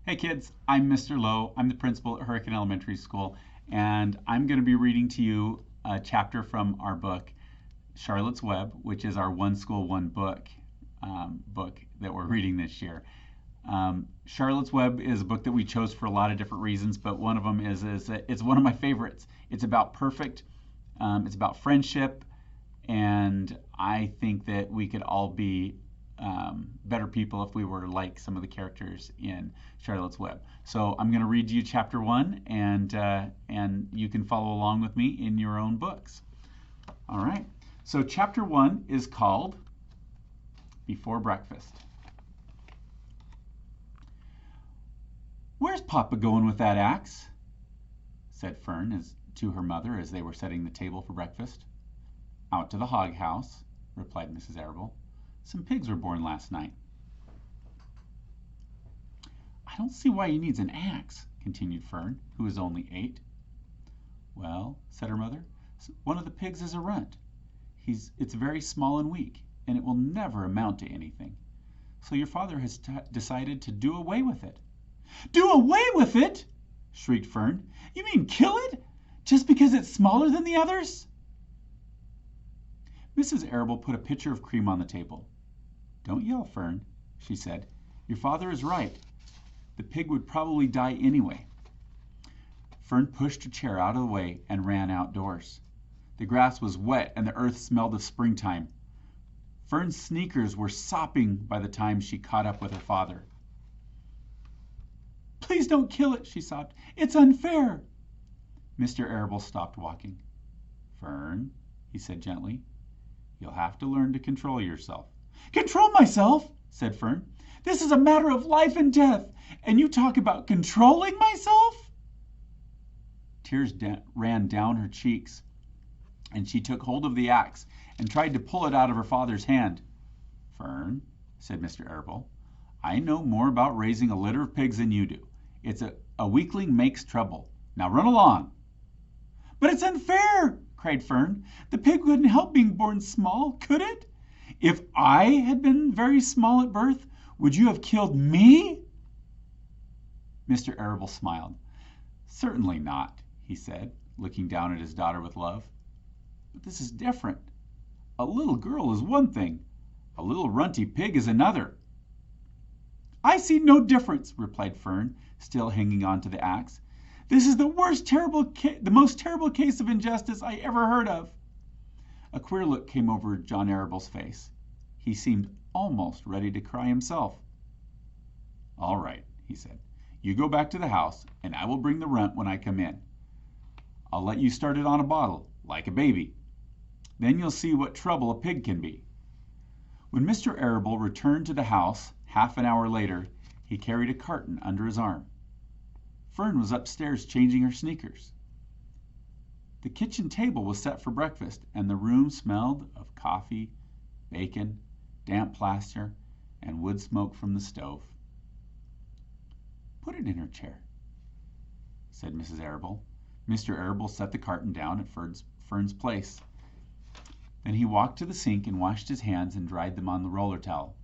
Hey kids, I'm Mr. Lowe. I'm the principal at Hurricane Elementary School, and I'm going to be reading to you a chapter from our book, Charlotte's Web, which is our One School, One Book book that we're reading this year. Charlotte's Web is a book that we chose for a lot of different reasons, but one of them is it's one of my favorites. It's about it's about friendship, and I think that we could all be better people if we were like some of the characters in Charlotte's Web. So I'm going to read you chapter 1, and you can follow along with me in your own books. All right. So chapter 1 is called Before Breakfast. "Where's Papa going with that axe?" said Fern to her mother as they were setting the table for breakfast. "Out to the hog house," replied Mrs. Arable. "Some pigs were born last night." "I don't see why he needs an axe," continued Fern, who was only 8. "Well," said her mother, "one of the pigs is a runt. It's very small and weak, and it will never amount to anything. So your father has decided to do away with it." "Do away with it!" shrieked Fern. "You mean kill it? Just because it's smaller than the others?" Mrs. Arable put a pitcher of cream on the table. "Don't yell, Fern," she said. "Your father is right. The pig would probably die anyway." Fern pushed her chair out of the way and ran outdoors. The grass was wet and the earth smelled of springtime. Fern's sneakers were sopping by the time she caught up with her father. "Please don't kill it," she sobbed. "It's unfair." Mr. Arable stopped walking. "Fern," he said gently, "you'll have to learn to control yourself." "Control myself?" said Fern. "This is a matter of life and death, and you talk about controlling myself?" Tears ran down her cheeks, and she took hold of the axe and tried to pull it out of her father's hand. "Fern," said Mr. Arable, "I know more about raising a litter of pigs than you do. It's a weakling makes trouble. Now run along." "But it's unfair!" cried Fern. "The pig couldn't help being born small, could it? If I had been very small at birth, would you have killed me?" Mr. Arable smiled. "Certainly not," he said, looking down at his daughter with love. "But this is different. A little girl is one thing. A little runty pig is another." "I see no difference," replied Fern, still hanging on to the axe. "This is the most terrible case of injustice I ever heard of." A queer look came over John Arable's face. He seemed almost ready to cry himself. "All right," he said. "You go back to the house, and I will bring the runt when I come in. I'll let you start it on a bottle, like a baby. Then you'll see what trouble a pig can be." When Mr. Arable returned to the house half an hour later, he carried a carton under his arm. Fern was upstairs changing her sneakers. The kitchen table was set for breakfast, and the room smelled of coffee, bacon, damp plaster, and wood smoke from the stove. "Put it in her chair," said Mrs. Arable. Mr. Arable set the carton down at Fern's place. Then he walked to the sink and washed his hands and dried them on the roller towel.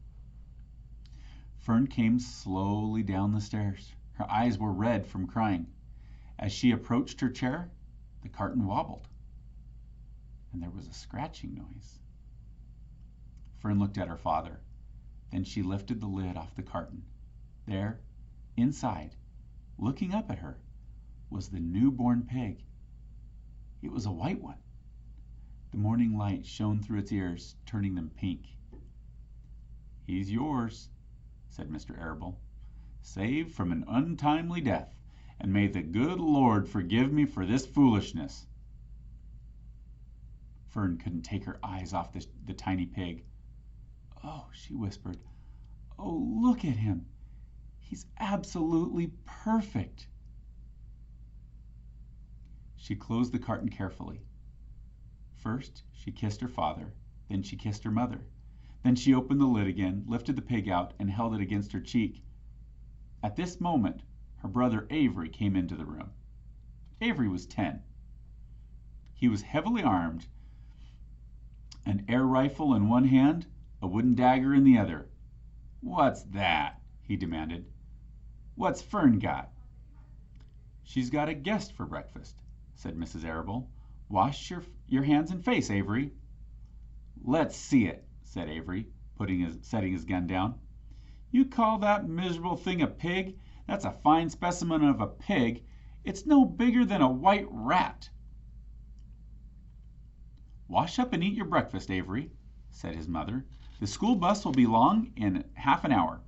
Fern came slowly down the stairs. Her eyes were red from crying. As she approached her chair, the carton wobbled, and there was a scratching noise. Fern looked at her father. Then she lifted the lid off the carton. There, inside, looking up at her, was the newborn pig. It was a white one. The morning light shone through its ears, turning them pink. "He's yours," said Mr. Arable, "saved from an untimely death, and may the good Lord forgive me for this foolishness." Fern couldn't take her eyes off the tiny pig. "Oh," she whispered, "oh, look at him. He's absolutely perfect." She closed the carton carefully. First, she kissed her father, then she kissed her mother. Then she opened the lid again, lifted the pig out, and held it against her cheek. At this moment, her brother Avery came into the room. Avery was 10. He was heavily armed, an air rifle in one hand, a wooden dagger in the other. "What's that?" he demanded. What's Fern got?" "She's got a guest for breakfast," said Mrs. Arable. "Wash your hands and face, Avery." "Let's see it," said Avery, setting his gun down. "You call that miserable thing a pig? That's a fine specimen of a pig. It's no bigger than a white rat." "Wash up and eat your breakfast, Avery," said his mother. "The school bus will be along in half an hour."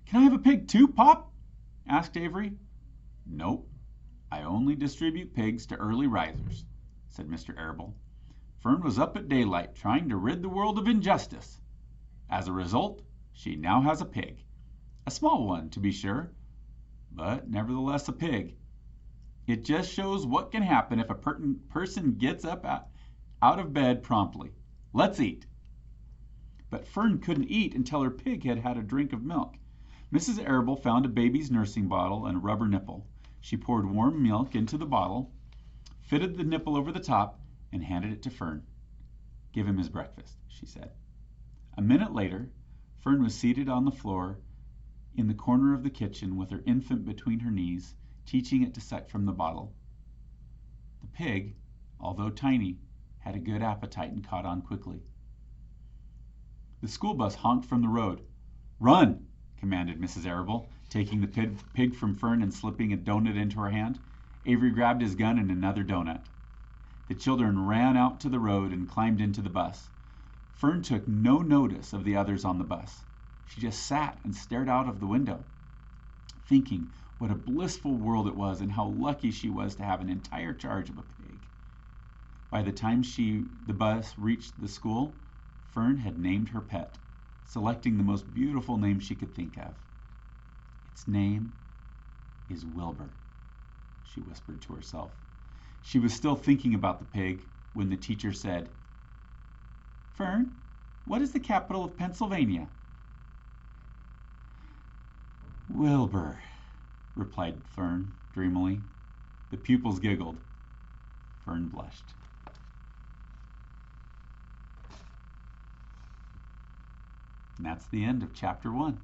"Can I have a pig too, Pop?" asked Avery. "Nope. I only distribute pigs to early risers," said Mr. Arable. "Fern was up at daylight trying to rid the world of injustice. As a result, she now has a pig. A small one, to be sure, but nevertheless a pig. It just shows what can happen if a person gets up out of bed promptly. Let's eat." But Fern couldn't eat until her pig had had a drink of milk. Mrs. Arable found a baby's nursing bottle and a rubber nipple. She poured warm milk into the bottle, fitted the nipple over the top, and handed it to Fern. "Give him his breakfast," she said. A minute later, Fern was seated on the floor in the corner of the kitchen with her infant between her knees, teaching it to suck from the bottle. The pig, although tiny, had a good appetite and caught on quickly. The school bus honked from the road. "Run!" commanded Mrs. Arable, taking the pig from Fern and slipping a doughnut into her hand. Avery grabbed his gun and another doughnut. The children ran out to the road and climbed into the bus. Fern took no notice of the others on the bus. She just sat and stared out of the window, thinking what a blissful world it was and how lucky she was to have an entire charge of a pig. By the time the bus reached the school, Fern had named her pet, selecting the most beautiful name she could think of. "Its name is Wilbur," she whispered to herself. She was still thinking about the pig when the teacher said, "Fern, what is the capital of Pennsylvania?" "Wilbur," replied Fern dreamily. The pupils giggled. Fern blushed. And that's the end of chapter 1.